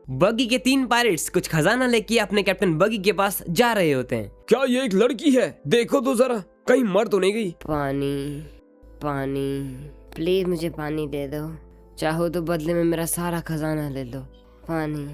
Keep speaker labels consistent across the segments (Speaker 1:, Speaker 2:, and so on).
Speaker 1: बगी के 3 पायरेट्स कुछ खजाना लेके अपने कैप्टन बगी के पास जा रहे होते हैं।
Speaker 2: क्या ये एक लड़की है? देखो तो जरा, कहीं मर तो नहीं गई।
Speaker 3: पानी पानी, प्लीज मुझे पानी दे दो, चाहो तो बदले में मेरा सारा खजाना ले लो। पानी।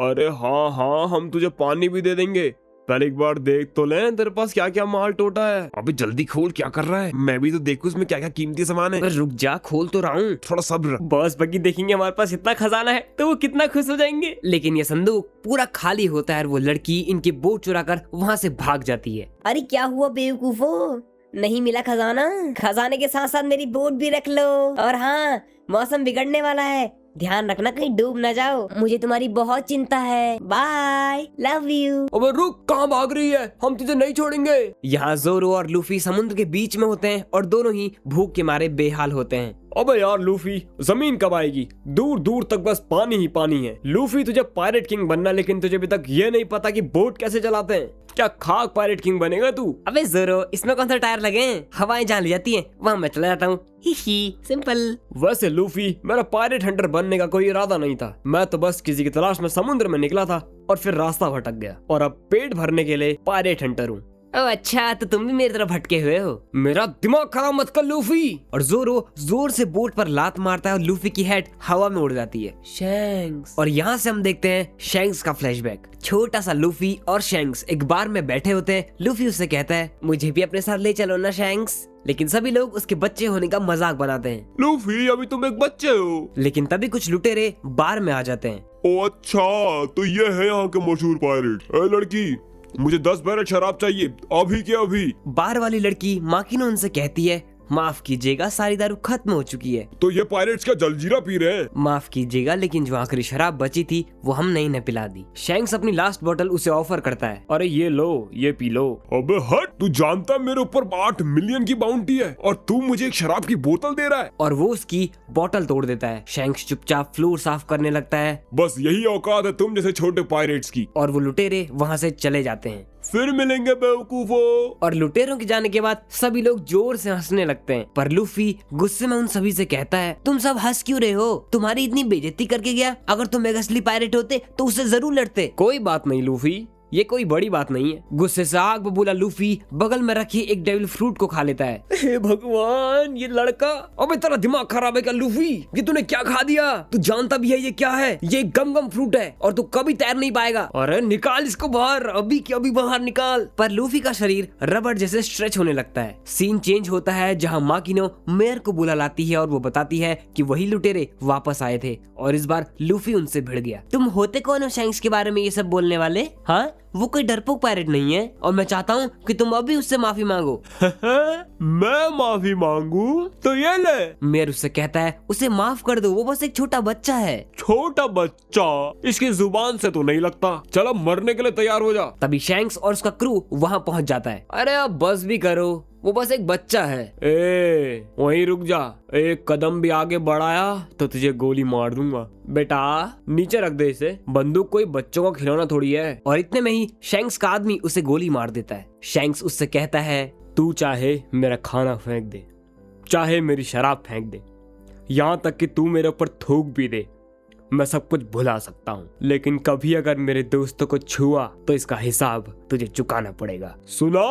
Speaker 2: अरे हाँ हाँ, हम तुझे पानी भी दे देंगे, पहले एक बार देख तो ले तेरे पास क्या क्या माल टोटा है। अबे जल्दी खोल, क्या कर रहा है? मैं भी तो देखूं इसमें क्या क्या कीमती सामान है।
Speaker 1: रुक जा, खोल तो रहा हूँ।
Speaker 2: थोड़ा सब्र रख।
Speaker 1: बॉस बगी देखेंगे हमारे पास इतना खजाना है तो वो कितना खुश हो जाएंगे। लेकिन ये संदूक पूरा खाली होता है और वो लड़की इनकी बोट चुरा कर वहाँ से भाग जाती है।
Speaker 3: अरे क्या हुआ बेवकूफो, नहीं मिला खजाना? खजाने के साथ साथ मेरी बोट भी रख लो। और हाँ, मौसम बिगड़ने वाला है, ध्यान रखना कहीं डूब न जाओ। मुझे तुम्हारी बहुत चिंता है। Bye, love you.
Speaker 2: अबे रुक, कहाँ भाग रही है? हम तुझे नहीं छोड़ेंगे।
Speaker 1: यहाँ जोरो और लूफी समुद्र के बीच में होते हैं और दोनों ही भूख के मारे बेहाल होते हैं।
Speaker 2: अबे यार लूफी, जमीन कब आएगी? दूर दूर तक बस पानी ही पानी है। लूफी तुझे पायरेट किंग बनना, लेकिन तुझे अभी तक ये नहीं पता कि बोट कैसे चलाते हैं। क्या खाक पायरेट किंग बनेगा तू?
Speaker 1: अबे जोरो, इसमें कौन सा टायर लगे हैं? हवाएं जहाँ ले जाती हैं वहाँ मैं चला जाता हूँ। ही सिंपल।
Speaker 2: वैसे लूफी, मेरा पायरेट हंटर बनने का कोई इरादा नहीं था। मैं तो बस किसी की तलाश में समुद्र में निकला था और फिर रास्ता भटक गया और अब पेट भरने के लिए पायरेट हंटर हूँ।
Speaker 1: ओ अच्छा, तो तुम भी मेरी तरफ भटके हुए हो।
Speaker 2: मेरा दिमाग खराब मत कर लूफी।
Speaker 1: और जोरो जोर से बोट पर लात मारता है और लूफी की हेड हवा में उड़ जाती है।
Speaker 3: शैंक्स।
Speaker 1: और यहाँ से हम देखते हैं शैंक्स का फ्लैशबैक। छोटा सा लूफी और शैंक्स एक बार में बैठे होते हैं। लूफी उससे कहता है, मुझे भी अपने साथ ले चलो ना शैंक्स। लेकिन सभी लोग उसके बच्चे होने का मजाक बनाते हैं।
Speaker 2: लूफी, अभी तुम एक बच्चे हो।
Speaker 1: लेकिन तभी कुछ लुटेरे बार में आ जाते हैं।
Speaker 4: ओ अच्छा, तो ये है यहाँ के मशहूर पायरेट। ए लड़की, मुझे 10 बैरल शराब चाहिए, अभी के अभी।
Speaker 1: बार वाली लड़की माकिनो उनसे कहती है, माफ कीजिएगा, सारी दारू खत्म हो चुकी है।
Speaker 4: तो ये पायरेट्स क्या जलजीरा पी रहे हैं?
Speaker 1: माफ कीजिएगा, लेकिन जो आखिरी शराब बची थी वो हमने ही न पिला दी। शैंक्स अपनी लास्ट बोतल उसे ऑफर करता है।
Speaker 2: अरे ये लो, ये पी लो।
Speaker 4: अबे हट, तू जानता है मेरे ऊपर 8 मिलियन की बाउंटी है और तू मुझे एक शराब की बोतल दे रहा है?
Speaker 1: और वो उसकी बोतल तोड़ देता है। शैंक्स चुपचाप फ्लोर साफ करने लगता है।
Speaker 4: बस यही औकात है तुम जैसे छोटे पायरेट्स की।
Speaker 1: और वो लुटेरे वहाँ से चले जाते हैं।
Speaker 4: फिर मिलेंगे बेवकूफो।
Speaker 1: और लुटेरों के जाने के बाद सभी लोग जोर से हंसने लगते हैं। पर लूफी गुस्से में उन सभी से कहता है, तुम सब हंस क्यों रहे हो? तुम्हारी इतनी बेइज्जती करके गया, अगर तुम एक असली पायरेट होते तो उससे जरूर लड़ते।
Speaker 2: कोई बात नहीं लूफी, ये कोई बड़ी बात नहीं है।
Speaker 1: गुस्से से आग बबूला लूफी बगल में रखी एक डेविल फ्रूट को खा लेता है।
Speaker 2: हे भगवान, ये लड़का। अबे तेरा दिमाग खराब है क्या लूफी? ये तूने क्या खा दिया? तू जानता भी है ये क्या है? ये गम गम फ्रूट है और तू कभी तैर नहीं पाएगा। अरे निकाल इसको बाहर, अभी की अभी बाहर निकाल।
Speaker 1: पर लूफी का शरीर रबड़ जैसे स्ट्रेच होने लगता है। सीन चेंज होता है जहाँ माकिनो मेयर को बुला लाती है और वो बताती है कि वही लुटेरे वापस आए थे और इस बार लूफी उनसे भिड़ गया। तुम होते कौन हो शैंक्स के बारे में ये सब बोलने वाले? हाँ, वो कोई डरपोक पायरेट नहीं है और मैं चाहता हूँ कि तुम अभी उससे माफी मांगो।
Speaker 4: मैं माफी मांगू? तो ये ले।
Speaker 1: मेयर उससे कहता है, उसे माफ कर दो, वो बस एक छोटा बच्चा है।
Speaker 4: छोटा बच्चा? इसकी जुबान से तो नहीं लगता। चलो मरने के लिए तैयार हो जा।
Speaker 1: तभी शैंक्स और उसका क्रू वहाँ पहुँच जाता है।
Speaker 2: अरे अब बस भी करो, वो बस एक बच्चा है। ए, वहीं रुक जा, एक कदम भी आगे बढ़ाया तो तुझे गोली मार दूंगा। बेटा नीचे रख दे इसे, बंदूक कोई बच्चों का खिलौना थोड़ी है।
Speaker 1: और इतने में ही शैंक्स का आदमी उसे गोली मार देता है। शैंक्स उससे कहता है,
Speaker 2: तू चाहे मेरा खाना फेंक दे, चाहे मेरी शराब फेंक दे, यहाँ तक कि तू मेरे ऊपर थूक भी दे, मैं सब कुछ भुला सकता हूँ, लेकिन कभी अगर मेरे दोस्तों को छुआ तो इसका हिसाब तुझे चुकाना पड़ेगा।
Speaker 4: सुना,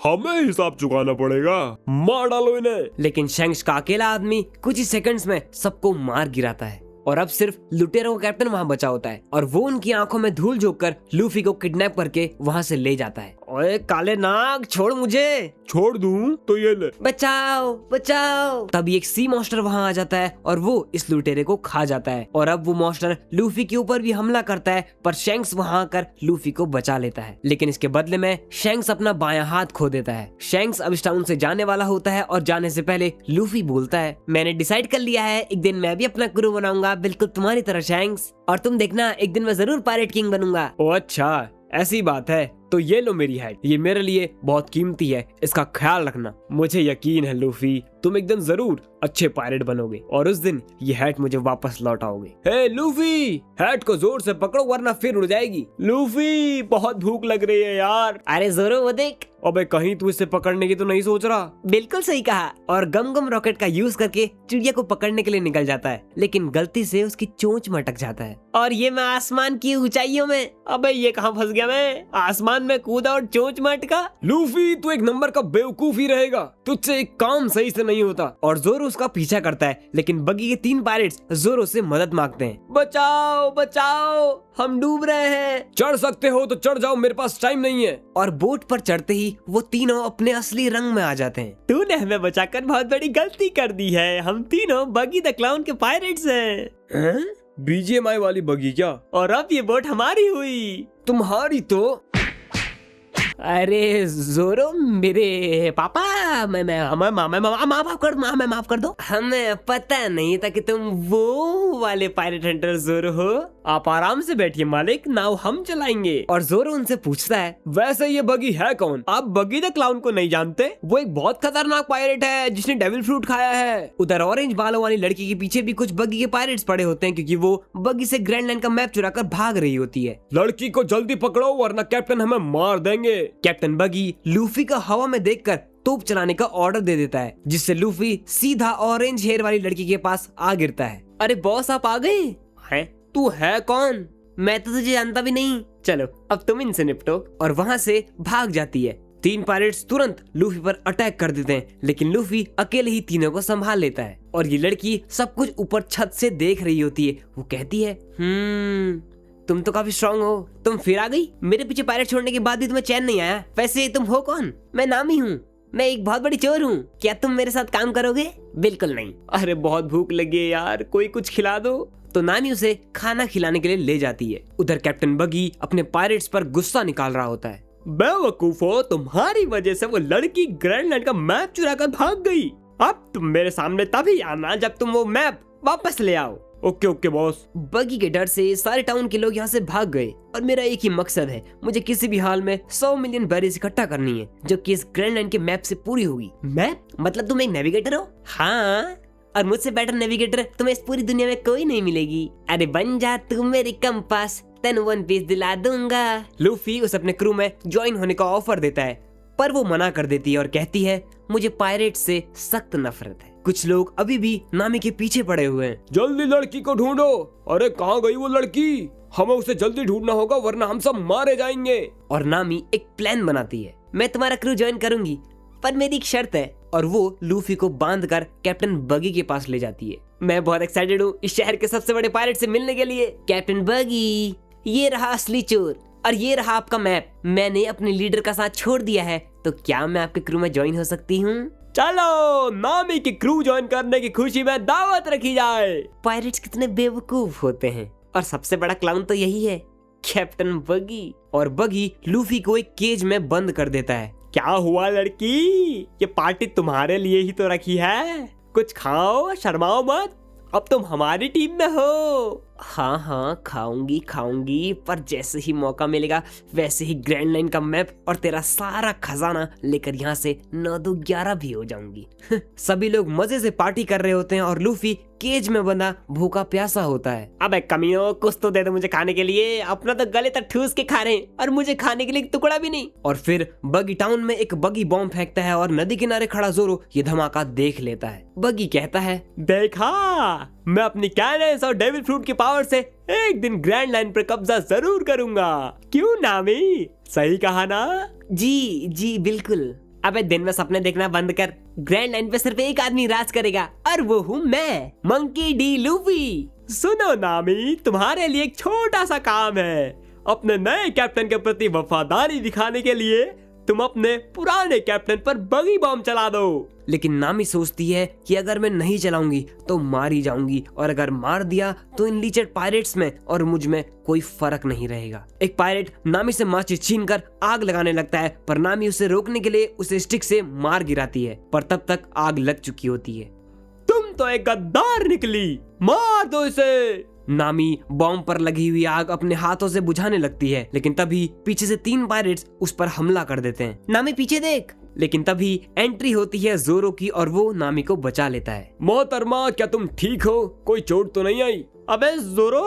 Speaker 4: हमें हिसाब चुकाना पड़ेगा, मार डालो इन्हें।
Speaker 1: लेकिन शैंक्स का अकेला आदमी कुछ ही सेकंड्स में सबको मार गिराता है और अब सिर्फ लुटेरों का कैप्टन वहाँ बचा होता है और वो उनकी आंखों में धूल झोंककर लूफी को किडनैप करके वहाँ से ले जाता है।
Speaker 2: ओए काले नाग, छोड़ मुझे।
Speaker 4: छोड़ दूं तो ये ले।
Speaker 1: बचाओ बचाओ। तभी एक सी मॉन्स्टर वहाँ आ जाता है और वो इस लुटेरे को खा जाता है और अब वो मॉन्स्टर लूफी के ऊपर भी हमला करता है, पर शैंक्स वहाँ आकर लूफी को बचा लेता है। लेकिन इसके बदले में शैंक्स अपना बायां हाथ खो देता है। शैंक्स अब इस टाउन से जाने वाला होता है और जाने से पहले लूफी बोलता है, मैंने डिसाइड कर लिया है, एक दिन मैं भी अपना क्रू बनाऊंगा, बिल्कुल तुम्हारी तरह शैंक्स, और तुम देखना एक दिन मैं जरूर पायरेट किंग बनूंगा।
Speaker 2: ओ अच्छा, ऐसी बात है, तो ये लो मेरी हेड, ये मेरे लिए बहुत कीमती है, इसका ख्याल रखना। मुझे यकीन है लूफी, तुम एक दिन जरूर अच्छे पायरेट बनोगे और उस दिन ये हैट मुझे वापस लौटाओगे। हे लूफी, हैट को जोर से पकड़ो वरना फिर उड़ जाएगी। लूफी, बहुत भूख लग रही है यार।
Speaker 1: अरे जोरो वो देख।
Speaker 2: अबे कहीं तू इसे पकड़ने की तो नहीं सोच रहा?
Speaker 1: बिल्कुल सही कहा। और गम गम रॉकेट का यूज करके चिड़िया को पकड़ने के लिए निकल जाता है, लेकिन गलती से उसकी चोंच में अटक जाता है और ये मैं आसमान की ऊंचाइयों में।
Speaker 2: अबे ये कहाँ फंस गया मैं? आसमान में कूदा और चोंच में अटका। लूफी, तू एक नंबर का बेवकूफ ही रहेगा, तुझसे एक काम सही से नहीं होता।
Speaker 1: और जोरो उसका पीछा करता है, लेकिन बगी के 3 पायरेट्स जोरो से मदद मांगते हैं।
Speaker 2: बचाओ बचाओ, हम डूब रहे हैं। चढ़ सकते हो तो चढ़ जाओ, मेरे पास टाइम नहीं है।
Speaker 1: और बोट पर चढ़ते ही वो तीनों अपने असली रंग में आ जाते हैं।
Speaker 2: तूने हमें बचाकर बहुत बड़ी गलती कर दी है। हम तीनों बगी द क्लाउन के पायरेट्स हैं। बीजीएमआई वाली बगी क्या? और अब ये बोट हमारी हुई।
Speaker 1: तुम्हारी तो। अरे जोरो, मेरे पापा, मैं माफ कर दो। हमें पता नहीं था कि तुम वो वाले पायरेट हंटर जोरो हो।
Speaker 2: आप आराम से बैठिए मालिक, नाव हम चलाएंगे।
Speaker 1: और जोरो उनसे पूछता है,
Speaker 2: वैसे ये बगी है कौन? आप बगी द क्लाउन को नहीं जानते? वो एक बहुत खतरनाक पायरेट है जिसने डेविल फ्रूट खाया है।
Speaker 1: उधर ऑरेंज बालों वाली लड़की के पीछे भी कुछ बगी के पायरेट्स पड़े होते हैं, क्योंकि वो बगी से ग्रैंड लाइन का मैप चुराकर भाग रही होती है।
Speaker 2: लड़की को जल्दी पकड़ो वरना कैप्टन हमें मार देंगे।
Speaker 1: कैप्टन बगी लूफी का हवा में देखकर तोप चलाने का ऑर्डर दे देता है, जिससे लूफी सीधा ऑरेंज हेयर वाली लड़की के पास आ गिरता है।
Speaker 3: अरे बॉस, आप आ गए
Speaker 2: हैं? तू है कौन?
Speaker 3: मैं तो तुझे जानता भी नहीं।
Speaker 1: चलो अब तुम इनसे निपटो। और वहाँ से भाग जाती है। 3 पायरेट्स तुरंत लूफी पर अटैक कर देते हैं, लेकिन लूफी अकेले ही तीनों को संभाल लेता है। और ये लड़की सब कुछ ऊपर छत से देख रही होती है। वो कहती है, तुम तो काफी स्ट्रांग हो, तुम फिर आ गई। मेरे पीछे पायरेट छोड़ने के बाद भी तुम्हें चैन नहीं आया। वैसे तुम हो कौन?
Speaker 3: मैं नामी हूँ, मैं एक बहुत बड़ी चोर हूँ। क्या तुम मेरे साथ काम करोगे?
Speaker 1: बिल्कुल नहीं।
Speaker 2: अरे बहुत भूख लगी है यार, कोई कुछ खिला दो।
Speaker 1: तो नानी उसे खाना खिलाने के लिए ले जाती है। उधर कैप्टन बगी अपने पायरेट्स पर गुस्सा निकाल रहा होता है।
Speaker 2: बेवकूफो, तुम्हारी वजह से वो लड़की ग्रैंड लैंड का मैप चुरा कर भाग गई। अब तुम मेरे सामने तभी आना जब तुम वो मैप वापस ले आओ। Okay okay boss.
Speaker 1: बगी के डर से सारे टाउन के लोग यहाँ से भाग गए और मेरा एक ही मकसद है, मुझे किसी भी हाल में 100 मिलियन बेरीज इकट्ठा करनी है, जो कि इस ग्रैंड लाइन के मैप से पूरी होगी।
Speaker 3: मैप? मतलब तुम एक नेविगेटर हो?
Speaker 1: हाँ,
Speaker 3: और मुझसे बेटर नेविगेटर तुम्हें इस पूरी दुनिया में कोई नहीं मिलेगी। अरे बन जा तू मेरी कंपास, तेन 1 पीस दिला दूंगा।
Speaker 1: लूफी उसे अपने क्रू में ज्वाइन होने का ऑफर देता है, पर वो मना कर देती है और कहती है, मुझे पायरेट से सख्त नफरत है। कुछ लोग अभी भी नामी के पीछे पड़े हुए हैं।
Speaker 2: जल्दी लड़की को ढूंढो। अरे कहाँ गई वो लड़की? हमें उसे जल्दी ढूंढना होगा वरना हम सब मारे जाएंगे।
Speaker 1: और नामी एक प्लान बनाती है।
Speaker 3: मैं तुम्हारा क्रू ज्वाइन करूंगी, पर मेरी एक शर्त है।
Speaker 1: और वो लूफी को बांधकर कैप्टन बगी के पास ले जाती है। मैं बहुत एक्साइटेड हूँ इस शहर के सबसे बड़े पायरेट से मिलने के लिए।
Speaker 3: कैप्टन बगी, ये रहा असली चोर और ये रहा आपका मैप। मैंने अपने लीडर का साथ छोड़ दिया है, तो क्या मैं आपके क्रू में ज्वाइन हो सकती हूँ?
Speaker 2: चलो नामी की क्रू ज्वाइन करने की खुशी में दावत रखी जाए।
Speaker 3: पायरेट्स कितने बेवकूफ होते हैं, और सबसे बड़ा क्लाउन तो यही है, कैप्टन बगी।
Speaker 1: और बगी लूफी को एक केज में बंद कर देता है।
Speaker 2: क्या हुआ लड़की? ये पार्टी तुम्हारे लिए ही तो रखी है, कुछ खाओ, शर्माओ मत, अब तुम हमारी टीम में हो।
Speaker 1: हाँ खाऊंगी, पर जैसे ही मौका मिलेगा वैसे ही ग्रैंड लाइन का मैप और तेरा सारा खजाना लेकर यहाँ से 9 2 11 भी हो जाऊंगी। सभी लोग मजे से पार्टी कर रहे होते हैं और लूफी केज में बंधा भूखा प्यासा होता है।
Speaker 2: अबे कमीनो, कुछ तो दे दो मुझे खाने के लिए, अपना तो गले तक ठूस के खा रहे हैं और मुझे खाने के लिए एक टुकड़ा भी नहीं।
Speaker 1: और फिर बगी टाउन में एक बगी बॉम्ब फेंकता है और नदी किनारे खड़ा जोरो ये धमाका देख लेता है। बगी कहता है,
Speaker 2: देखा, मैं अपनी कैनेंस और डेविल फ्रूट की पावर से एक दिन ग्रैंड लाइन पर कब्जा जरूर करूंगा। क्यों नामी, सही कहा ना?
Speaker 3: जी बिल्कुल।
Speaker 1: अबे दिन में सपने देखना बंद कर।
Speaker 3: ग्रैंड लाइन पे सिर्फ एक आदमी राज करेगा, और वो हूँ मैं, मंकी डी लूफी।
Speaker 2: सुनो नामी, तुम्हारे लिए एक छोटा सा काम है। अपने नए कैप्टन के प्रति वफादारी दिखाने के लिए तुम अपने पुराने कैप्टन पर बगी बॉम्ब चला दो।
Speaker 1: लेकिन नामी सोचती है कि अगर मैं नहीं चलाऊंगी तो मारी जाऊंगी, और अगर मार दिया तो इन लीचेड पायरेट्स में और मुझ में कोई फर्क नहीं रहेगा। एक पायरेट नामी से माचिस छीनकर आग लगाने लगता है, पर नामी उसे रोकने के लिए उसे स्टिक से मार गिराती है, पर तब तक आग लग चुकी होती है।
Speaker 2: तुम तो एक गद्दार निकली, मार दो इसे।
Speaker 1: नामी बॉम्ब पर लगी हुई आग अपने हाथों से बुझाने लगती है, लेकिन तभी पीछे से 3 पायरेट्स उस पर हमला कर देते हैं। नामी पीछे देख। लेकिन तभी एंट्री होती है जोरो की और वो नामी को बचा लेता है।
Speaker 2: मोहतरमा, क्या तुम ठीक हो? कोई चोट तो नहीं आई?
Speaker 1: अबे जोरो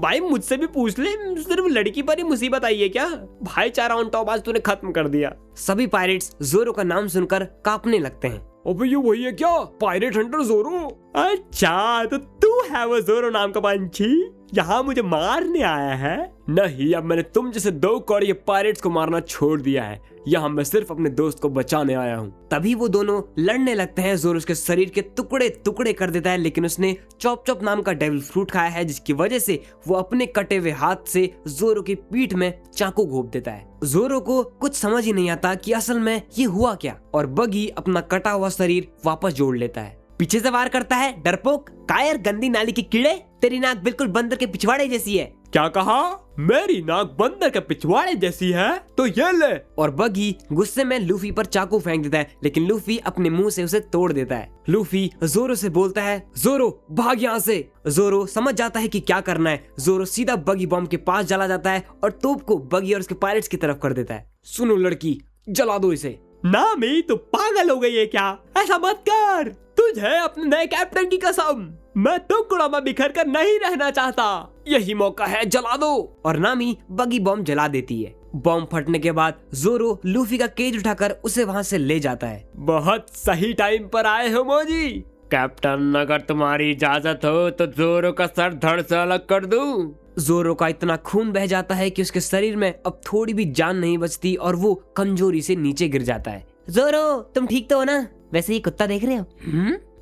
Speaker 1: भाई मुझसे भी पूछ ले, सिर्फ लड़की पर ही मुसीबत आई है क्या? भाईचारा ऑन टॉप आज तूने खत्म कर दिया। सभी पायरेट्स जोरो का नाम सुनकर कांपने लगते हैं।
Speaker 2: अबे ये वही है क्या, पायरेट हंटर जोरो?
Speaker 1: अच्छा तो तू है वो जोरो नाम का पंछी, यहाँ मुझे मारने आया है?
Speaker 2: नहीं, अब मैंने तुम जैसे 2 कौड़िए पायरेट्स को मारना छोड़ दिया है। यहाँ मैं सिर्फ अपने दोस्त को बचाने आया हूँ।
Speaker 1: तभी वो दोनों लड़ने लगते हैं। जोरो उसके शरीर के टुकड़े टुकड़े कर देता है, लेकिन उसने चॉप चॉप नाम का डेविल फ्रूट खाया है, जिसकी वजह से वो अपने कटे हुए हाथ से जोरो की पीठ में चाकू घोंप देता है। जोरो को कुछ समझ ही नहीं आता कि असल में ये हुआ क्या, और बगी अपना कटा हुआ शरीर वापस जोड़ लेता है। पीछे से वार करता है, डरपोक, कायर, गंदी नाली के कीड़े, तेरी नाक बिल्कुल बंदर के पिछवाड़े जैसी है।
Speaker 2: क्या कहा? मेरी नाक बंदर के पिछवाड़े जैसी है? तो ये ले।
Speaker 1: और बगी गुस्से में लूफी पर चाकू फेंक देता है, लेकिन लूफी अपने मुंह से उसे तोड़ देता है। लूफी जोरो से बोलता है, जोरो भाग यहाँ से। जोरो समझ जाता है कि क्या करना है। जोरो सीधा बगी बॉम्ब के पास चला जाता है और तोप को बगी और उसके पायरेट्स की तरफ कर देता है।
Speaker 2: सुनो लड़की, जला दो इसे।
Speaker 1: नामी तो पागल हो गई है क्या? ऐसा मत कर।
Speaker 2: तुझे अपने नए कैप्टन की कसम, मैं टुकड़ों में बिखर कर नहीं रहना चाहता। यही मौका है, जला दो।
Speaker 1: और नामी बगी बॉम्ब जला देती है। बॉम्ब फटने के बाद जोरो लूफी का केज उठाकर उसे वहाँ से ले जाता है।
Speaker 2: बहुत सही टाइम पर आए हो मोजी। कैप्टन, अगर तुम्हारी इजाजत हो तो जोरो का सर धड़ से अलग कर दूं।
Speaker 1: जोरो का इतना खून बह जाता है कि उसके शरीर में अब थोड़ी भी जान नहीं बचती और वो कमजोरी से नीचे गिर जाता है। जोरो तुम ठीक तो हो ना? वैसे ये कुत्ता देख रहे हो?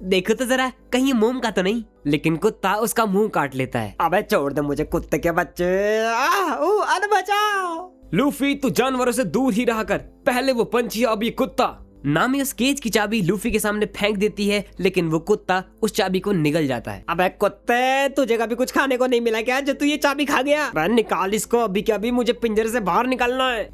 Speaker 1: देखो तो जरा, कहीं मोम का तो नहीं? लेकिन कुत्ता उसका मुंह काट लेता है। अबे छोड़ दे मुझे कुत्ते के बच्चे, अरे बचाओ।
Speaker 2: लूफी, तू जानवरों से दूर ही रहा कर। पहले वो पंछी, अब ये कुत्ता।
Speaker 1: नामी उस केज की चाबी लूफी के सामने फेंक देती है, लेकिन वो कुत्ता उस चाबी को निगल जाता है। अबे कुत्ते, तुझे कभी कुछ खाने को नहीं मिला क्या जो तू ये चाबी खा गया? मैं निकाल इसको अभी के अभी, मुझे पिंजरे से बाहर निकालना है।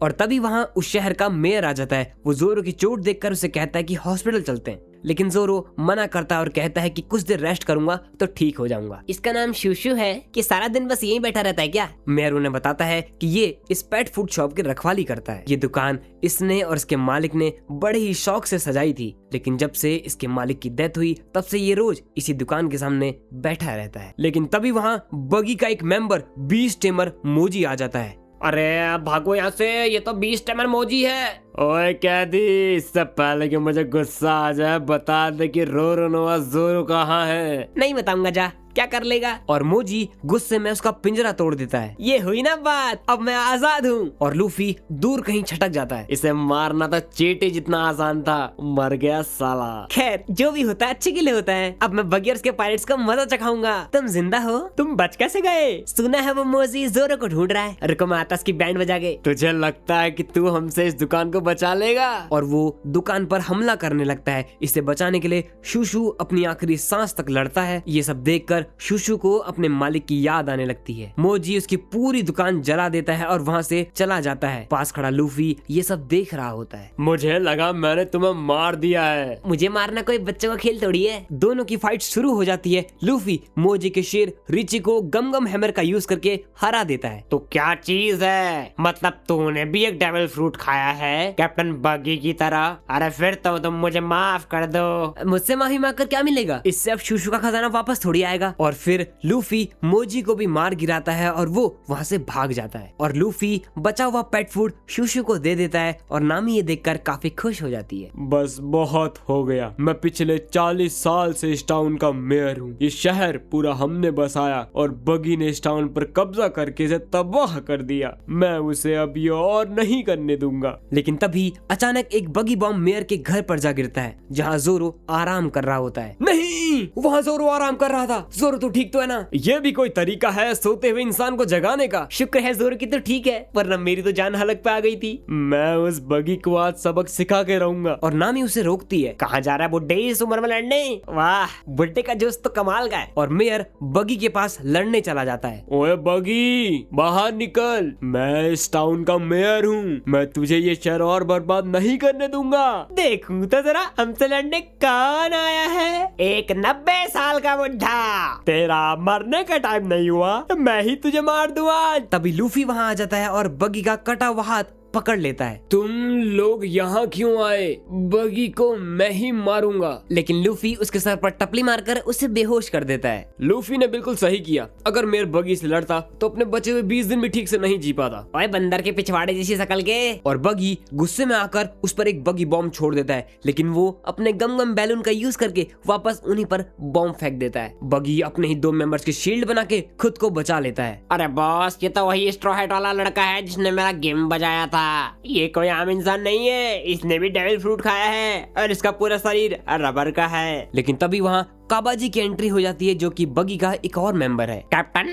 Speaker 1: और तभी वहाँ उस शहर का मेयर आ जाता है। वो जोरो की चोट देखकर उसे कहता है कि हॉस्पिटल चलते हैं, लेकिन जोरो मना करता है और कहता है कि कुछ देर रेस्ट करूंगा तो ठीक हो जाऊंगा। इसका नाम शूशू है कि सारा दिन बस यहीं बैठा रहता है क्या? मेयर उन्हें बताता है कि ये इस पेट फूड शॉप की रखवाली करता है। ये दुकान इसने और इसके मालिक ने बड़े ही शौक से सजाई थी, लेकिन जब से इसके मालिक की डेथ हुई तब से ये रोज इसी दुकान के सामने बैठा रहता है। लेकिन तभी वहाँ बगी का एक मेंबर बीस्ट टेमर मोजी आ जाता है।
Speaker 2: अरे भागो यहाँ से, ये तो 20 टेमर मोजी है। ओए कैदी, इससे पहले कि मुझे गुस्सा आ जाए बता दे कि रोरोनोआ जोरो कहाँ है?
Speaker 1: नहीं बताऊंगा, जा, क्या कर लेगा? और मोजी गुस्से में उसका पिंजरा तोड़ देता है। ये हुई ना बात, अब मैं आजाद हूँ। और लूफी दूर कहीं छटक जाता है।
Speaker 2: इसे मारना तो चींटी जितना आसान था, मर गया साला।
Speaker 1: खैर जो भी होता है अच्छे के लिए होता है। अब मैं बगियर्स के पायरेट्स का मजा चखाऊंगा। तुम जिंदा हो? तुम बच कैसे गए? सुना है वो मोजी जोरो को ढूंढ रहा है। रुको मैं आता, उसकी बैंड बजा के।
Speaker 2: तुझे लगता है कि तू हमसे इस दुकान को बचा लेगा?
Speaker 1: और वो दुकान पर हमला करने लगता है। इसे बचाने के लिए शूशू अपनी आखिरी सांस तक लड़ता है। ये सब देखकर शूशू को अपने मालिक की याद आने लगती है। मोजी उसकी पूरी दुकान जला देता है और वहाँ से चला जाता है। पास खड़ा लूफी ये सब देख रहा होता है।
Speaker 2: मुझे लगा मैंने तुम्हें मार दिया है।
Speaker 1: मुझे मारना कोई बच्चों का खेल थोड़ी है। दोनों की फाइट शुरू हो जाती है। लूफी मोजी के शेर रिची को गम गम हैमर का यूज करके हरा देता है।
Speaker 2: तो क्या चीज है? मतलब तूने भी एक डेविल फ्रूट खाया है कैप्टन बगी की तरह? अरे फिर तो तुम मुझे माफ कर दो।
Speaker 1: मुझसे माफी मांगकर क्या मिलेगा? इससे अब शूशू का खजाना वापस थोड़ी आएगा। और फिर लूफी मोजी को भी मार गिराता है और वो वहाँ से भाग जाता है। और लूफी बचा हुआ पेट फूड शूशू को दे देता है और नामी ये देखकर काफी खुश हो जाती है।
Speaker 2: बस बहुत हो गया, मैं पिछले 40 साल से इस टाउन का मेयर हूँ। ये शहर पूरा हमने बसाया और बगी ने इस टाउन पर कब्जा करके इसे तबाह कर दिया। मैं उसे अब ये और नहीं करने दूंगा।
Speaker 1: लेकिन तभी अचानक एक बगी बॉम्ब मेयर के घर पर जा गिरता है, जहाँ जोरो आराम कर रहा होता है।
Speaker 2: नहीं, वहाँ जोरो आराम कर रहा था।
Speaker 1: जोरो तू ठीक तो है ना?
Speaker 2: ये भी कोई तरीका है सोते हुए इंसान को जगाने का?
Speaker 1: शुक्र है जोरो की तो ठीक है, वरना मेरी तो जान हलक पे आ गई थी।
Speaker 2: मैं उस बगी को आज सबक सिखा के रहूंगा।
Speaker 1: और नामी उसे रोकती है। कहाँ जा रहा है बुड्ढे इस उम्र में लड़ने? वाह, बुड्ढे का जोश तो कमाल का है। और मेयर बगी के पास लड़ने चला जाता है।
Speaker 2: ओए बगी, बाहर निकल, मैं इस टाउन का मेयर हूँ, मैं तुझे ये शहर और बर्बाद नहीं करने दूंगा।
Speaker 1: देखूं तो जरा हमसे लड़ने कौन आया है? एक 90 साल का बुड्ढा।
Speaker 2: तेरा मरने का टाइम नहीं हुआ तो मैं ही तुझे मार दूँ आज।
Speaker 1: तभी लूफी वहाँ आ जाता है और बगी का कटा हुआ हाथ पकड़ लेता है।
Speaker 2: तुम लोग यहाँ क्यों आए? बगी को मैं ही मारूंगा।
Speaker 1: लेकिन लूफी उसके सर पर टपली मारकर उसे बेहोश कर देता है।
Speaker 2: लूफी ने बिल्कुल सही किया। अगर मेरे बगी से लड़ता तो अपने बचे हुए 20 दिन भी ठीक से नहीं जी पाता।
Speaker 1: ओए बंदर के पिछवाड़े जैसी शकल के। और बगी गुस्से में आकर उस पर एक बगी बॉम्ब छोड़ देता है, लेकिन वो अपने गम गम बैलून का यूज करके वापस उन्हीं पर बॉम्ब फेंक देता है। बगी अपने ही 2 मेंबर्स की शील्ड बना के खुद को बचा लेता है।
Speaker 5: अरे बॉस, ये तो वही स्ट्रॉ हैट वाला लड़का है जिसने मेरा गेम बजाया था। ये कोई आम इंसान नहीं है, इसने भी डेविल फ्रूट खाया है और इसका पूरा शरीर रबर का है।
Speaker 1: लेकिन तभी वहाँ काबाजी की एंट्री हो जाती है, जो कि बगी का एक और मेंबर है।
Speaker 5: कैप्टन,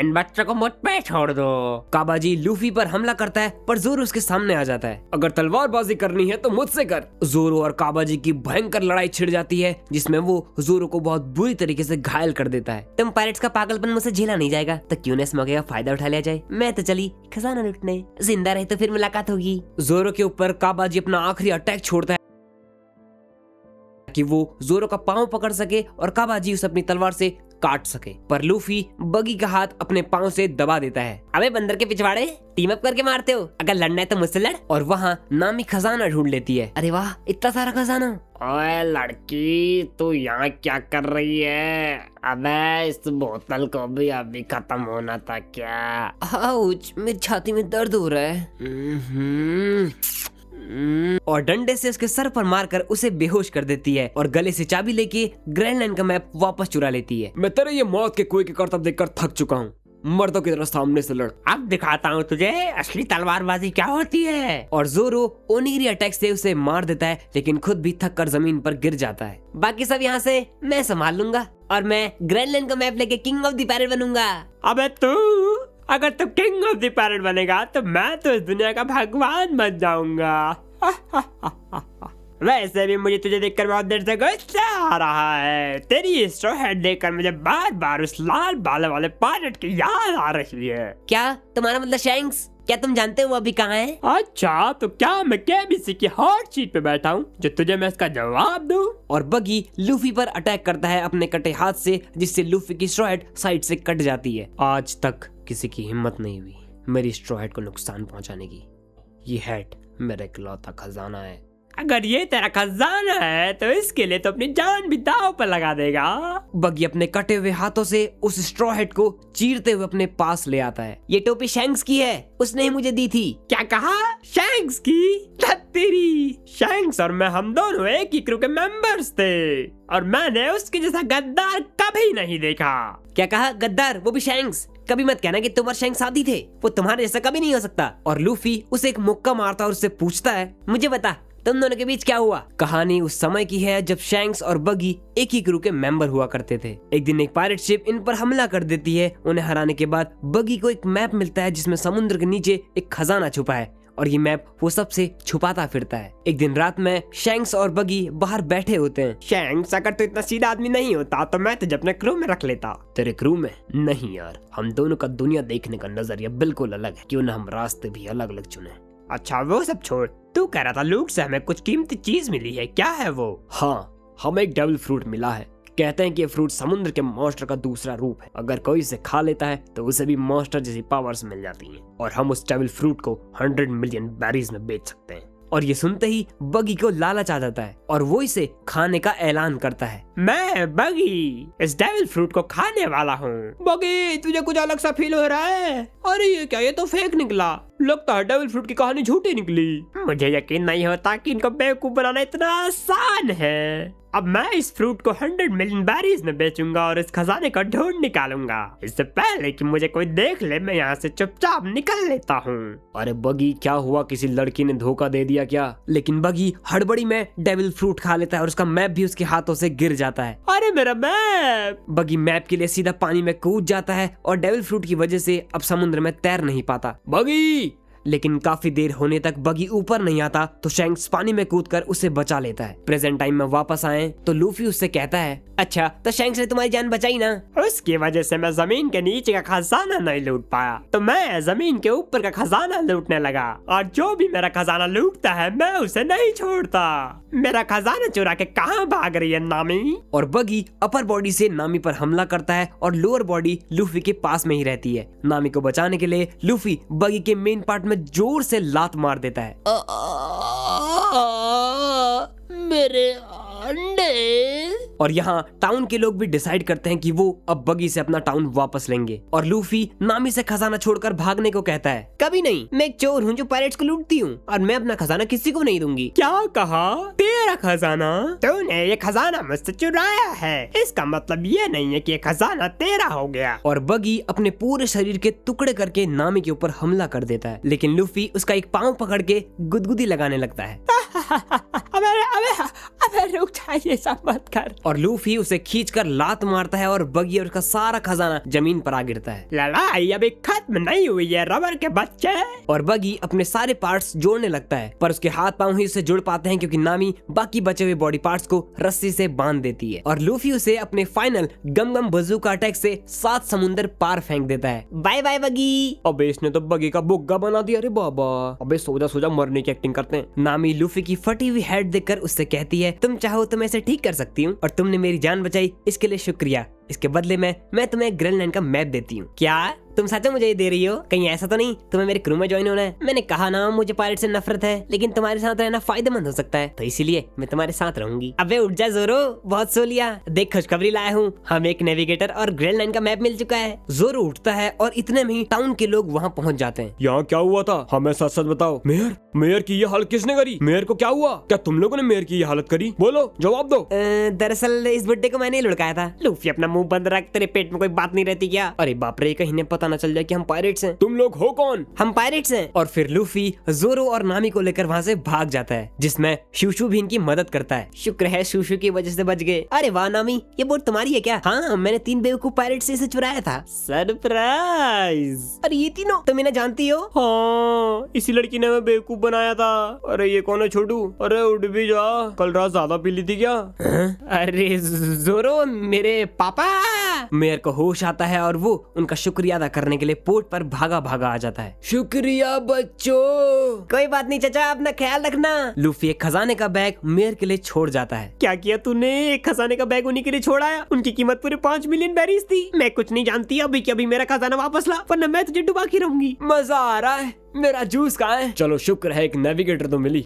Speaker 5: इन बच्चों को मुझ पे छोड़ दो।
Speaker 1: काबाजी लूफी पर हमला करता है, पर जोरो उसके सामने आ जाता है।
Speaker 2: अगर तलवारबाजी करनी है तो मुझसे कर।
Speaker 1: जोरो और काबाजी की भयंकर लड़ाई छिड़ जाती है, जिसमें वो जोरो को बहुत बुरी तरीके से घायल कर देता है। तुम पायरेट्स का पागलपन मुझसे झेला नहीं जाएगा, तो क्यों न इस मौके का फायदा उठा लिया जाए। मैं तो चली खजाना लूटने, जिंदा रहे तो फिर मुलाकात होगी। जोरो के ऊपर काबाजी अपना आखिरी अटैक छोड़ता है कि वो जोरो का पांव पकड़ सके और काबाजी उसे अपनी तलवार से काट सके, पर लूफी बगी का हाथ अपने पांव से दबा देता है।
Speaker 3: अबे बंदर के पिछवाड़े, टीम अप करके मारते हो? अगर लड़ना है तो मुझसे लड़।
Speaker 1: और वहाँ नामी खजाना ढूंढ लेती है।
Speaker 3: अरे वाह, इतना सारा खजाना।
Speaker 5: ओए लड़की, तू यहाँ क्या कर रही है? अबे इस बोतल को भी अभी खत्म होना था क्या?
Speaker 1: आउच, मेरी छाती में दर्द हो रहा है। और डंडे से उसके सर पर मारकर उसे बेहोश कर देती है और गले से चाबी लेके ग्रैंडलैंड का मैप वापस चुरा लेती है।
Speaker 2: मैं तेरे ये मौत के कुएं के करतब देखकर थक चुका हूँ। मर्दों की तरह सामने से लड़।
Speaker 5: अब दिखाता हूँ तुझे असली तलवारबाजी क्या होती है।
Speaker 1: और जोरो ओनिगिरी अटैक से उसे मार देता है, लेकिन खुद भी थक कर जमीन पर गिर जाता है।
Speaker 3: बाकी सब यहाँ से मैं संभाल लूंगा और मैं ग्रैंडलैंड का मैप लेके किंग ऑफ द पैरेट बनूंगा।
Speaker 5: अबे तू, अगर तू किंग ऑफ द पैरेट बनेगा तो मैं तो इस दुनिया का भगवान बन जाऊंगा। वैसे भी मुझे तुझे देखकर बहुत देर से गुस्सा आ रहा है। तेरी स्ट्रॉ हैट देखकर मुझे बार बार उस लाल बालों वाले पायलट की याद आ रही है।
Speaker 3: क्या तुम्हारा मतलब शैंक्स? क्या तुम जानते हो वो अभी कहाँ है?
Speaker 5: अच्छा, तो क्या मैं केबीसी की हॉट सीट पे बैठा हूँ जो तुझे मैं इसका जवाब दूं?
Speaker 1: और बगी लूफी पर अटैक करता है अपने कटे हाथ से, जिससे लूफी की स्ट्रॉ हैट साइड से कट जाती है। आज तक किसी की हिम्मत नहीं हुई मेरी स्ट्रॉ हैट को नुकसान पहुंचाने की। ये हैट मेरा इकलौता खजाना है।
Speaker 5: अगर ये तेरा खजाना है तो इसके लिए तो अपनी जान भी दांव पर लगा देगा।
Speaker 1: बगी अपने कटे हुए हाथों से उस स्ट्रॉ हैट को चीरते हुए अपने पास ले आता है।
Speaker 3: ये टोपी शैंक्स की है, उसने ही मुझे दी थी।
Speaker 5: क्या कहा? शैंक्स की? तेरी शैंक्स और मैं, हम दोनों एक ही क्रू के मेंबर्स थे और मैंने उसके जैसा गद्दार कभी नहीं देखा।
Speaker 3: क्या कहा? गद्दार? वो भी शैंक्स? कभी मत कहना कि तुम और शैंक्स साथी थे, वो तुम्हारे जैसा कभी नहीं हो सकता।
Speaker 1: और लूफी उसे एक मुक्का मारता और उससे पूछता है,
Speaker 3: मुझे बता तुम दोनों के बीच क्या हुआ?
Speaker 1: कहानी उस समय की है जब शैंक्स और बगी एक ही क्रू के मेंबर हुआ करते थे। एक दिन एक पायरेट शिप इन पर हमला कर देती है। उन्हें हराने के बाद बगी को एक मैप मिलता है जिसमें समुद्र के नीचे एक खजाना छुपा है और ये मैप वो सबसे छुपाता फिरता है। एक दिन रात में शैंक्स और बगी बाहर बैठे होते हैं।
Speaker 5: शैंक्स, अगर तू इतना सीधा आदमी नहीं होता तो मैं तुझे अपने क्रू में रख लेता।
Speaker 1: तेरे क्रू में? नहीं यार, हम दोनों का दुनिया देखने का नजरिया बिल्कुल अलग है, क्यों न हम रास्ते भी अलग अलग चुने।
Speaker 5: अच्छा वो सब छोड़, तू कह रहा था लूट से हमें कुछ कीमती चीज मिली है, क्या है वो?
Speaker 2: हाँ, हमें एक डेविल फ्रूट मिला है। कहते हैं कि ये फ्रूट समुद्र के मॉन्स्टर का दूसरा रूप है। अगर कोई इसे खा लेता है तो उसे भी मॉन्स्टर जैसी पावर्स मिल जाती हैं और हम उस डेविल फ्रूट को 100 मिलियन बैरीज में बेच सकते हैं।
Speaker 1: और ये सुनते ही बगी को लालच आ जाता है और वो इसे खाने का ऐलान करता है।
Speaker 5: मैं बगी इस डेविल फ्रूट को खाने वाला हूँ। बगी, तुझे कुछ अलग सा फील हो रहा है? अरे ये क्या, ये तो फेक निकला।
Speaker 2: लगता है डेविल फ्रूट की कहानी झूठी निकली।
Speaker 5: मुझे यकीन नहीं होता कि इनको बेवकूफ बनाना इतना आसान है। अब मैं इस फ्रूट को 100 मिलियन बैरीज में बेचूंगा और इस खजाने का ढूंढ निकालूंगा। इससे पहले कि मुझे कोई देख ले, मैं यहाँ से चुपचाप निकल लेता हूँ।
Speaker 2: अरे बगी, क्या हुआ? किसी लड़की ने धोखा दे दिया क्या?
Speaker 1: लेकिन बगी हड़बड़ी में डेविल फ्रूट खा लेता है और उसका मैप भी उसके हाथों से गिर जाता है।
Speaker 5: अरे मेरा मैप!
Speaker 1: बगी मैप के लिए सीधा पानी में कूद जाता है और डेविल फ्रूट की वजह से अब समुद्र में तैर नहीं पाता।
Speaker 2: बगी!
Speaker 1: लेकिन काफी देर होने तक बगी ऊपर नहीं आता तो शैंक्स पानी में कूदकर उसे बचा लेता है। प्रेजेंट टाइम में वापस आए तो लूफी उससे कहता है, अच्छा तो शैंक्स ने तुम्हारी जान बचाई ना?
Speaker 5: उसकी वजह से मैं जमीन के नीचे का खजाना नहीं लूट पाया, तो मैं जमीन के ऊपर का खजाना लूटने लगा। और जो भी मेरा खजाना लूटता है मैं उसे नहीं छोड़ता। मेरा खजाना चुरा के कहाँ भाग रही है नामी?
Speaker 1: और बगी अपर बॉडी से नामी पर हमला करता है और लोअर बॉडी लूफी के पास में ही रहती है। नामी को बचाने के लिए लूफी बगी के मेन पार्ट में जोर से लात मार देता है।
Speaker 3: मेरे अंडे।
Speaker 1: और यहाँ टाउन के लोग भी डिसाइड करते हैं कि वो अब बगी से अपना टाउन वापस लेंगे और लूफी नामी से खजाना छोड़कर भागने को कहता है।
Speaker 5: कभी नहीं, मैं एक चोर हूँ जो पायरेट्स को लूटती हूँ और मैं अपना खजाना किसी को नहीं दूंगी।
Speaker 2: क्या कहा? तेरा खजाना?
Speaker 5: तूने ये खजाना मुझसे चुराया है, इसका मतलब ये नहीं है कि ये खजाना तेरा हो गया।
Speaker 1: और बगी अपने पूरे शरीर के टुकड़े करके नामी के ऊपर हमला कर देता है, लेकिन लूफी उसका एक पाँव पकड़ के गुदगुदी लगाने लगता है।
Speaker 5: अबे रुक जा, ये सब मत कर।
Speaker 1: और लूफी उसे खींचकर लात मारता है और बगी और उसका सारा खजाना जमीन पर आ गिरता है।
Speaker 5: लड़ाई अभी खत्म नहीं हुई है रबर के बच्चे।
Speaker 1: और बगी अपने सारे पार्ट्स जोड़ने लगता है, पर उसके हाथ पांव ही उसे जुड़ पाते हैं क्योंकि नामी बाकी बचे हुए बॉडी पार्ट्स को रस्सी से बांध देती है। और लूफी उसे अपने फाइनल गम गम बजूका अटैक से 7 समुंदर पार फेंक देता है।
Speaker 5: बाय बाय बगी।
Speaker 2: अबे इसने तो बगी का बुग्गा बना दिया रे बाबा। अबे सोजा सोजा मरने की एक्टिंग करते हैं।
Speaker 1: नामी लूफी की फटी हुई हेड देखकर उससे कहती है, तुम चाहो तो मैं इसे ठीक कर सकती हूँ और तुमने मेरी जान बचाई, इसके लिए शुक्रिया। इसके बदले में मैं तुम्हें ग्रीनलैंड का मैप देती हूँ।
Speaker 5: क्या तुम सच में मुझे ये दे रही हो? कहीं ऐसा तो नहीं तुम्हें मेरे क्रू में ज्वाइन होना है? मैंने कहा ना मुझे पायरेट से नफरत है, लेकिन तुम्हारे साथ रहना फायदेमंद हो सकता है, तो इसीलिए मैं तुम्हारे साथ रहूंगी। अबे उठ जा जोरो, बहुत सो लिया। देख खुशखबरी लाया हूँ, हमें एक नेविगेटर और ग्रीनलैंड का मैप मिल चुका है।
Speaker 1: जोरो उठता है और इतने में ही टाउन के लोग वहाँ पहुँच जाते हैं।
Speaker 2: यहाँ क्या हुआ था? हमें सच सच बताओ। मेयर की ये हालत किसने करी? मेयर को क्या हुआ? क्या तुम लोगों ने मेयर की ये हालत करी? बोलो, जवाब दो।
Speaker 1: दरअसल इस बुड्ढे को मैंने लुढ़काया था।
Speaker 5: लूफी अपना मुंह बंद रख, तेरे पेट में कोई बात नहीं रहती क्या?
Speaker 1: अरे बाप रे, कहीं ने पता न चल जाए कि हम पायरेट्स हैं।
Speaker 2: तुम लोग हो कौन?
Speaker 1: हम पायरेट्स हैं। और फिर लूफी जोरो और नामी को लेकर वहाँ से भाग जाता है, जिसमें शूशू भी इनकी मदद करता है।
Speaker 5: शुक्र है शूशू की वजह से बच गए।
Speaker 1: अरे वाह नामी, ये बोट तुम्हारी है क्या? हाँ, मैंने 3 बेवकूफ पायरेट से इसे चुराया था।
Speaker 5: सरप्राइज।
Speaker 1: अरे ये तीनों तुम इन्हें जानती हो?
Speaker 2: हाँ, इसी लड़की ने हमें बेवकूफ बनाया था। अरे ये कौन है छोटू? अरे उठ भी जा, कल रात ज्यादा पी ली थी क्या?
Speaker 1: अरे जोरो, मेरे पापा। मेयर को होश आता है और वो उनका शुक्रिया अदा करने के लिए पोर्ट पर भागा भागा आ जाता है।
Speaker 2: शुक्रिया बच्चों।
Speaker 1: कोई बात नहीं चाचा, अपना ख्याल रखना। लूफी एक खजाने का बैग मेयर के लिए छोड़ जाता है।
Speaker 5: क्या किया तूने? एक खजाने का बैग उन्हीं के लिए छोड़ाया? उनकी कीमत पूरे 5 मिलियन बैरीज थी। मैं कुछ नहीं जानती, अभी के अभी मेरा खजाना वापस ला, वरना मैं तुझे डुबा के रहूंगी।
Speaker 1: मजा आ रहा है। मेरा जूस कहाँ है?
Speaker 2: चलो शुक्र है एक नेविगेटर तो मिली।